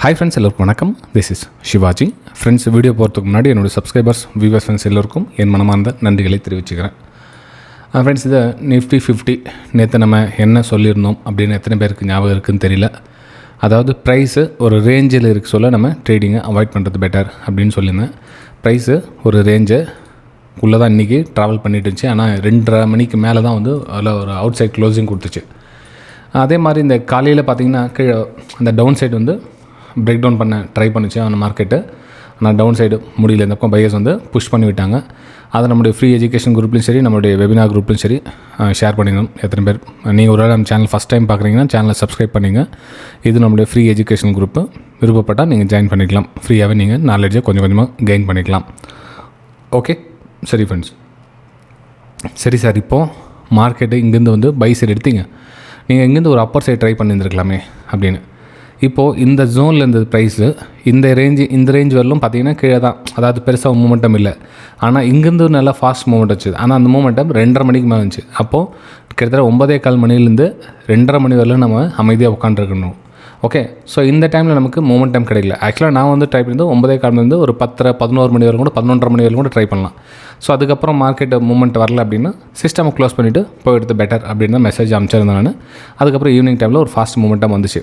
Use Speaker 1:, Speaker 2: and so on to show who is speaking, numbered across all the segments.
Speaker 1: Hi friends, எல்லாருக்கும் வணக்கம். This is shivaji. Friends, video போகிறதுக்கு முன்னாடி என்னோட சப்ஸ்கிரைபர்ஸ் வியூவர்ஸ் ஃப்ரெண்ட்ஸ் எல்லோருக்கும் என் மனமார்ந்த நன்றிகளை தெரிவிச்சுக்கிறேன். ஃப்ரெண்ட்ஸ், இதை நிஃப்டி 50 நேற்று நம்ம என்ன சொல்லியிருந்தோம் அப்படின்னு எத்தனை பேருக்கு ஞாபகம் இருக்குதுன்னு தெரியல. அதாவது ப்ரைஸு ஒரு ரேஞ்சில் இருக்க சொல்ல நம்ம ட்ரேடிங்கை அவாய்ட் பண்ணுறது பெட்டர் அப்படின்னு சொல்லியிருந்தேன். ப்ரைஸு ஒரு ரேஞ்சை உள்ளே தான் இன்றைக்கி ட்ராவல் பண்ணிட்டு இருந்துச்சு. ஆனால் 2:30 மணிக்கு மேலே தான் வந்து அதில் ஒரு அவுட் சைட் க்ளோசிங் கொடுத்துச்சு. அதே மாதிரி இந்த காலையில் பார்த்திங்கன்னா கீழே அந்த டவுன் சைடு வந்து பிரேக் டவுன் பண்ண ட்ரை பண்ணிச்சு அந்த மார்க்கெட்டு. ஆனால் டவுன் சைடு முடியல. இந்த பக்கம் பையர்ஸ் வந்து புஷ் பண்ணி விட்டாங்க. அதை நம்மளுடைய ஃப்ரீ எஜுகேஷன் குரூப்லையும் சரி, நம்மளுடைய வெபினார் குரூப்லையும் சரி ஷேர் பண்ணிக்கணும். எத்தனை பேர் நீங்கள் ஒரு வேளை நம்ம சேனல் ஃபஸ்ட் டைம் பார்க்குறீங்கன்னா சேனலை சப்ஸ்கிரைப் பண்ணிங்க. இது நம்மளுடைய ஃப்ரீ எஜுகேஷன் குரூப்பு. விருப்பப்பட்டால் நீங்கள் ஜாயின் பண்ணிக்கலாம். ஃப்ரீயாகவே நீங்கள் நாலேஜை கொஞ்சம் கொஞ்சமாக கெயின் பண்ணிக்கலாம். ஓகே, சரி ஃப்ரெண்ட்ஸ். சரி சார், இப்போது மார்க்கெட்டு இங்கேருந்து வந்து பை சைடு எடுத்தீங்க, நீங்கள் இங்கேருந்து ஒரு அப்பர் சைடு ட்ரை பண்ணியிருந்துருக்கலாமே அப்படின்னு. இப்போது இந்த ஜோனில் இருந்த ப்ரைஸு இந்த ரேஞ்ச் வரலும் பார்த்திங்கன்னா கீழே தான். அதாவது பெருசாக மூமெண்டம் இல்லை. ஆனால் இங்கேருந்து நல்லா ஃபாஸ்ட் மூமெண்ட் வச்சுது. ஆனால் அந்த மூமெண்டம் 2:30 மணிக்கு மேலே இருந்துச்சு. அப்போது கிட்டத்தட்ட 9:15 மணிலேருந்து 2:30 மணி வரலும் நம்ம அமைதியாக உட்காந்துருக்கணும். ஓகே, ஸோ இந்த டைமில் நமக்கு மூமெண்டம் கிடைக்கல. ஆக்சுவலாக நான் வந்து ட்ரை பண்ணி 9:15 ஒரு 10, 11 மணி வரைக்கும் கூட 11:30 மணி வரைக்கும் கூட ட்ரை பண்ணலாம். ஸோ அதுக்கப்புறம் மார்க்கெட் மூமெண்ட் வரல அப்படின்னா சிஸ்டமை க்ளோஸ் பண்ணிவிட்டு போயிடுறது பெட்டர் அப்படின்னு தான் மெசேஜ் அனுப்பிச்சிருந்தேன் நான். அதுக்கப்புறம் ஈவினிங் டைமில் ஒரு ஃபாஸ்ட் மூமெண்டம் வந்துச்சு.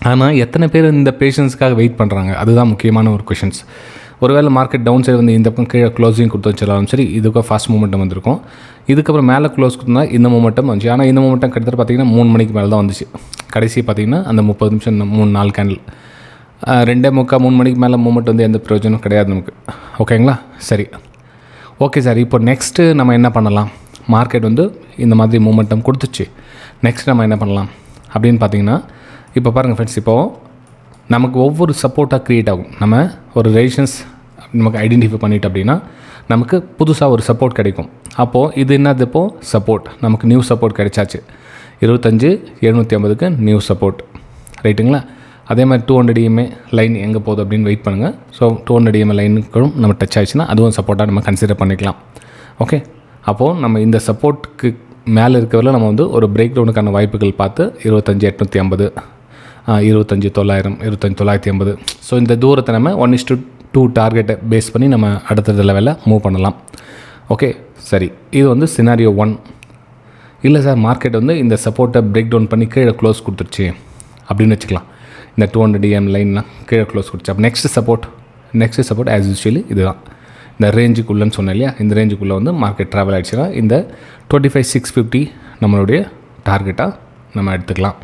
Speaker 1: ஆனால் எத்தனை பேர் இந்த பேஷன்ஸ்க்காக வெயிட் பண்ணுறாங்க, அதுதான் முக்கியமான ஒரு கொஷின்ஸ். ஒருவேளை மார்க்கெட் டவுன் சைடு வந்து இந்த பக்கம் கீழே க்ளோசிங் கொடுத்து வச்சிடலாம் சரி, இதுக்கும் ஃபாஸ்ட் மூமெண்டம் வந்திருக்கும். இதுக்கப்புறம் மேலே க்ளோஸ் கொடுத்தா இந்த மூமெண்டம் வந்துச்சு. ஆனால் இந்த மூமெண்டம் கிட்டத்தட்ட பார்த்திங்கன்னா 3 மணிக்கு மேலே தான் வந்துச்சு. கடைசி பார்த்திங்கன்னா அந்த 30 நிமிஷம் 3-4 கேண்டில் 2:45-3 மணிக்கு மேலே மூமெண்ட் வந்து எந்த பிரயோஜனம் கிடையாது நமக்கு. ஓகேங்களா? சரி, ஓகே சார். இப்போ நெக்ஸ்ட்டு நம்ம என்ன பண்ணலாம்? மார்க்கெட் வந்து இந்த மாதிரி மூமெண்டம் கொடுத்துச்சு. நெக்ஸ்ட் நம்ம என்ன பண்ணலாம் அப்படின்னு பார்த்திங்கன்னா, இப்போ பாருங்கள் ஃப்ரெண்ட்ஸ், இப்போது நமக்கு ஒவ்வொரு சப்போர்ட்டாக க்ரியேட் ஆகும். நம்ம ஒரு ரெசிஸ்டன்ஸ் நமக்கு ஐடென்டிஃபை பண்ணிவிட்டு அப்படின்னா நமக்கு புதுசாக ஒரு சப்போர்ட் கிடைக்கும். அப்போது இது என்னது? இப்போது சப்போர்ட் நமக்கு நியூ சப்போர்ட் கிடைச்சாச்சு. 25,750க்கு நியூ சப்போர்ட், ரைட்டுங்களா? அதே மாதிரி 200 EMA லைன் எங்கே போகுது அப்படின்னு வெயிட் பண்ணுங்கள். ஸோ 200 EMA லைனுக்கும் நம்ம டச் ஆகிடுச்சுன்னா அதுவும் சப்போர்ட்டாக நம்ம கன்சிடர் பண்ணிக்கலாம். ஓகே, அப்போது நம்ம இந்த சப்போர்ட்டுக்கு மேலே இருக்கவரை நம்ம வந்து ஒரு பிரேக் டவுனுக்கான வாய்ப்புகள் பார்த்து 25,850, 25,900, 25,950. ஸோ இந்த தூரத்தை நம்ம 1:2 டார்கெட்டை பேஸ் பண்ணி நம்ம அடுத்த லெவலில் மூவ் பண்ணலாம். ஓகே, சரி. இது வந்து சினாரியோ 1. இல்லை சார், மார்க்கெட் வந்து இந்த சப்போர்ட்டை பிரேக் டவுன் பண்ணி கீழே க்ளோஸ் கொடுத்துருச்சு அப்படின்னு வச்சுக்கலாம். இந்த 200 EM லைன்லாம் கீழே க்ளோஸ் கொடுத்துச்சு. அப்போ நெக்ஸ்ட் சப்போர்ட் ஆஸ் யூஸ்வலி இதுதான். இந்த ரேஞ்சுக்குள்ளேன்னு சொன்னேன் இல்லையா, இந்த ரேஞ்சுக்குள்ளே வந்து மார்க்கெட் ட்ராவல் ஆகிடுச்சுன்னா இந்த 25,650 நம்மளுடைய டார்கெட்டாக நம்ம எடுத்துக்கலாம்.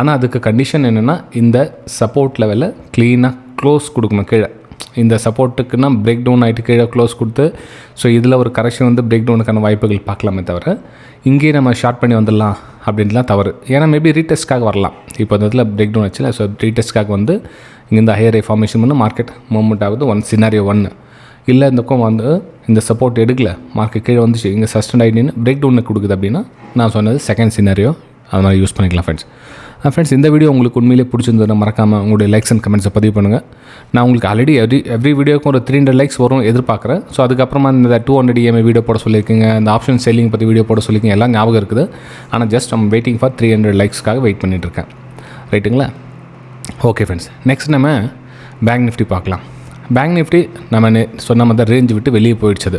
Speaker 1: ஆனால் அதுக்கு கண்டிஷன் என்னென்னா, இந்த சப்போர்ட் லெவலில் க்ளீனாக க்ளோஸ் கொடுக்கணும். கீழே இந்த சப்போர்ட்டுக்குன்னா பிரேக் டவுன் ஆகிட்டு கீழே க்ளோஸ் கொடுத்து, ஸோ இதில் ஒரு கரெக்ஷன் வந்து பிரேக் டவுனுக்கான வாய்ப்புகள் பார்க்கலாமே தவிர இங்கேயே நம்ம ஷார்ட் பண்ணி வந்துடலாம் அப்படின்லாம் தவறு. ஏன்னா மேபி ரீடெஸ்ட்காக வரலாம். இப்போ இந்த இடத்துல பிரேக் டவுன் ஆச்சுல, ஸோ ரீடெஸ்ட்காக வந்து இங்கேருந்து ஹையர் ஃபார்மேஷன் பண்ணி மார்க்கெட் மூவ்மெண்ட் ஆகுது. சினாரியோ 1. இல்லை இந்த பக்கம் வந்து இந்த சப்போர்ட் எடுக்கல, மார்க்கெட் கீழே வந்துச்சு, இங்கே சஸ்டெண்ட் ஆகிட்டுன்னு பிரேக் டவுனை கொடுக்குது அப்படின்னா நான் சொன்னது செகண்ட் சினாரியோ. அது மாதிரி யூஸ் பண்ணிக்கலாம் ஃப்ரெண்ட்ஸ். இந்த வீடியோ உங்களுக்கு உண்மையிலே பிடிச்சிருந்ததுன்னா மறக்காமல் உங்களுடைய லைக்ஸ் அண்ட் கமெண்ட்ஸை பதிவு பண்ணுங்கள். நான் உங்களுக்கு ஆல்ரெடி எவ்ரி வீடியோக்கும் ஒரு 300 லைக்ஸ் வரும் எதிர்பார்க்குறேன். ஸோ அதுக்கப்புறமா இந்த 200 EMA வீடியோ போட சொல்லியிருக்கீங்க, இந்த ஆப்ஷன் செல்லிங் பற்றி வீடியோ போட சொல்லியிருக்கீங்க, எல்லாம் ஞாபகம் இருக்குது. ஆனால் ஜஸ்ட் நம்ம வெயிட்டிங் ஃபார் 300 லைக்ஸ்க்காக வெயிட் பண்ணிகிட்ருக்கேன், ரைட்டுங்களா? ஓகே ஃப்ரெண்ட்ஸ், நெக்ஸ்ட் நம்ம பேங்க் நிஃப்டி பார்க்கலாம். பேங்க் நிஃப்டி நம்ம சொன்ன மாதிரி ரேஞ்சு விட்டு வெளியே போயிடுச்சது.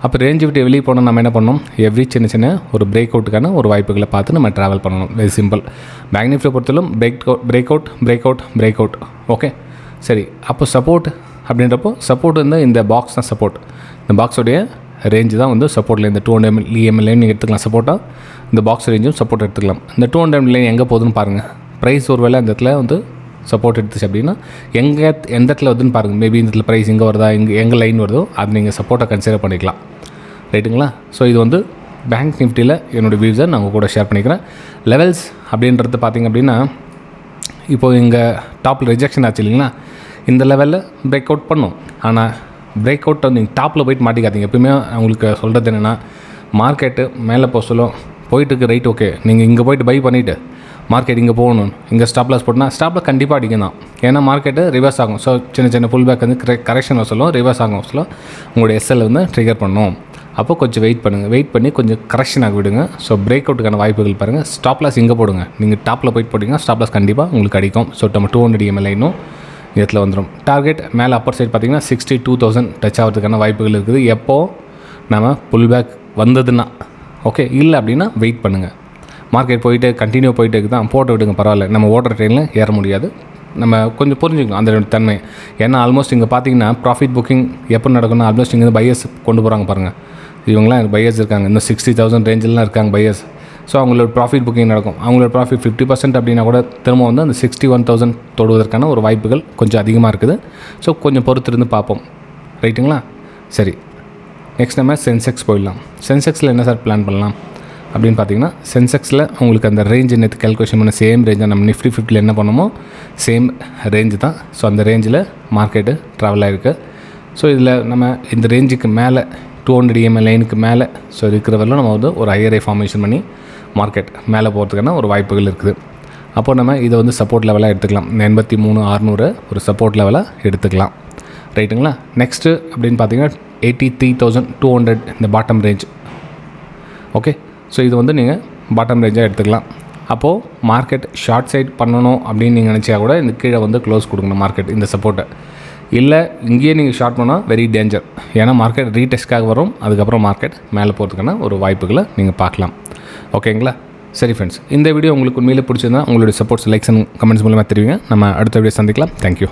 Speaker 1: அப்போ ரேஞ்சு விட்டு வெளியே போனால் நம்ம என்ன பண்ணணும்? எவ்ரி சின்ன ஒரு பிரேக் அவுட்டுக்கான ஒரு வாய்ப்புகளை பார்த்து நம்ம ட்ராவல் பண்ணணும். Very simple. பேங்க் நிஃப்டியை பொறுத்தவரைக்கும் பிரேக் அவுட். ஓகே, சரி. அப்போ சப்போர்ட் அப்படின்றப்போ சப்போர்ட் வந்து இந்த பாக்ஸ் தான் சப்போர்ட். இந்த பாக்ஸோடைய ரேஞ்சு தான் வந்து சப்போர்ட்டில் இந்த 200 EM லைன் நீங்கள் எடுத்துக்கலாம் சப்போர்ட்டாக. இந்த பாக்ஸ் ரேஞ்சும் சப்போர்ட் எடுத்துக்கலாம். இந்த 200 லைன் எங்கே போகுதுன்னு பாருங்கள். ப்ரைஸ் ஒரு வேளை இந்த இடத்துல வந்து சப்போர்ட் எடுத்துச்சு அப்படின்னா எந்த இடத்துல வருதுன்னு பாருங்கள். மேபி இந்த இடத்துல ப்ரைஸ் இங்கே வருதா, எங்கே லைன் வருதோ அது நீங்கள் சப்போர்ட்டை கன்சிடர் பண்ணிக்கலாம், ரைட்டுங்களா? ஸோ இது வந்து பேங்க் நிஃப்டியில் என்னோடய வியூஸை நான் உங்கள் கூட ஷேர் பண்ணிக்கிறேன். லெவல்ஸ் அப்படின்றது பார்த்திங்க அப்படின்னா, இப்போது இங்கே டாப்பில் ரிஜெக்ஷன் ஆச்சு இல்லைங்களா, இந்த லெவலில் பிரேக் அவுட் பண்ணும். ஆனால் பிரேக் அவுட் வந்து நீங்கள் டாப்பில் போய்ட்டு மாட்டிக்காதீங்க. எப்பவுமே அவங்களுக்கு சொல்கிறது என்னென்னா, மார்க்கெட்டு மேலே போக சொல்லும் போயிட்டுருக்கு, ரைட், ஓகே, நீங்கள் இங்கே போய்ட்டு பை பண்ணிவிட்டு மார்க்கெட் இங்கே போகணும், இங்கே ஸ்டாப் லாஸ் போட்டுனா ஸ்டாப்பில் கண்டிப்பாக அடிக்கும் தான். ஏன்னா மார்க்கெட்டு ரிவர்ஸ் ஆகும். ஸோ சின்ன புல் பேக் வந்து கரெக்ஷன் சொல்லும், ரிவர்ஸ் ஆகும் சொல்லும், உங்களுடைய SL வந்து ட்ரிகர் பண்ணும். அப்போ கொஞ்சம் வெயிட் பண்ணுங்கள், வெயிட் பண்ணி கொஞ்சம் கரெக்ஷன் ஆகி விடுங்க. ஸோ பிரேக் அவுட்டுக்கான வாய்ப்புகள் பாருங்கள். ஸ்டாப் லாஸ் இங்கே போடுங்க. நீங்கள் டாப்பில் போயிட்டு போட்டிங்கன்னா ஸ்டாப் லாஸ் கண்டிப்பாக உங்களுக்கு கிடைக்கும். ஸோ நம்ம 200 EMA லைனும் இடத்துல வந்துடும். டார்கெட் மேலே அப்பர் சைடு பார்த்திங்கன்னா 62,000 டச் ஆகிறதுக்கான வாய்ப்புகள் இருக்குது. எப்போது நம்ம புல் பேக் வந்ததுன்னா ஓகே, இல்லை அப்படின்னா வெயிட் பண்ணுங்கள். மார்க்கெட் போயிட்டு கண்டினியூ போயிட்டு இருக்குது தான், போட்டு விடுங்க, பரவாயில்ல. நம்ம ஓடுற ட்ரெயினில் ஏற முடியாது. நம்ம கொஞ்சம் புரிஞ்சுக்கணும் அந்த தன்மை. ஏன்னா ஆல்மோஸ்ட் இங்கே பார்த்தீங்கன்னா ப்ராஃபிட் புக்கிங் எப்போ நடக்கும்னா ஆல்மோஸ்ட் இங்கே பையர்ஸ் கொண்டு போகிறாங்க பாருங்கள். இவங்களாம் பையர்ஸ் இருக்காங்க, இன்னும் 60,000 ரேஞ்செலாம் இருக்காங்க பையர்ஸ். ஸோ அவங்களோட ப்ராஃபிட் புக்கிங் நடக்கும். அவங்களோட ப்ராஃபிட் 50% அப்படின்னா கூட திரும்ப வந்து அந்த 61,000 தொடுவதற்கான ஒரு வாய்ப்புகள் கொஞ்சம் அதிகமாக இருக்குது. ஸோ கொஞ்சம் பொறுத்திருந்து பார்ப்போம். ரைட்டுங்களா? சரி, நெக்ஸ்ட் நம்ம சென்செக்ஸ் போயிடலாம். சென்செக்ஸில் என்ன சார் பிளான் பண்ணலாம் அப்படின்னு பார்த்தீங்கன்னா, சென்செக்ஸில் உங்களுக்கு அந்த ரேஞ்சு நேற்று கேல்குலேஷன் பண்ண சேம் ரேஞ்சாக நம்ம நிஃப்டி 50 என்ன பண்ணமோ சேம் ரேஞ்சு தான். ஸோ அந்த ரேஞ்சில் மார்க்கெட்டு ட்ராவல் ஆகிருக்கு. ஸோ இதில் நம்ம இந்த ரேஞ்சுக்கு மேலே 200 EMA லைனுக்கு மேலே ஸோ இருக்கிறவரையிலும் நம்ம வந்து ஒரு ஐஆர்ஐ ஃபார்மேஷன் பண்ணி மார்க்கெட் மேலே போகிறதுக்கான ஒரு வாய்ப்புகள் இருக்குது. அப்போது நம்ம இதை வந்து சப்போர்ட் லெவலாக எடுத்துக்கலாம். 83,600 ஒரு சப்போர்ட் லெவலாக எடுத்துக்கலாம். ரைட்டுங்களா? நெக்ஸ்ட்டு அப்படின்னு பார்த்தீங்கன்னா 83,200 இந்த பாட்டம் ரேஞ்ச். ஓகே, ஸோ இது வந்து நீங்கள் பாட்டம் ரேஞ்சாக எடுத்துக்கலாம். அப்போது மார்க்கெட் ஷார்ட் சைட் பண்ணணும் அப்படின்னு நீங்கள் நினச்சா கூட இந்த கீழே வந்து க்ளோஸ் கொடுக்கணும் மார்க்கெட் இந்த சப்போர்ட்டை. இல்லை இங்கேயே நீங்கள் ஷார்ட் பண்ணால் வெரி டேஞ்சர். ஏன்னா மார்க்கெட் ரீடெஸ்ட்காக வரும், அதுக்கப்புறம் மார்க்கெட் மேலே போகிறதுக்கான ஒரு வாய்ப்புகளை நீங்கள் பார்க்கலாம். ஓகேங்களா? சரி ஃப்ரெண்ட்ஸ், இந்த வீடியோ உங்களுக்கு உண்மையிலே பிடிச்சிருந்தா உங்களுடைய சப்போர்ட்ஸ், லைக்ஸ் அண்ட் கமெண்ட்ஸ் மூலமாக தெரிவிங்க. நம்ம அடுத்த வீடியோ சந்திக்கலாம். தேங்க்யூ.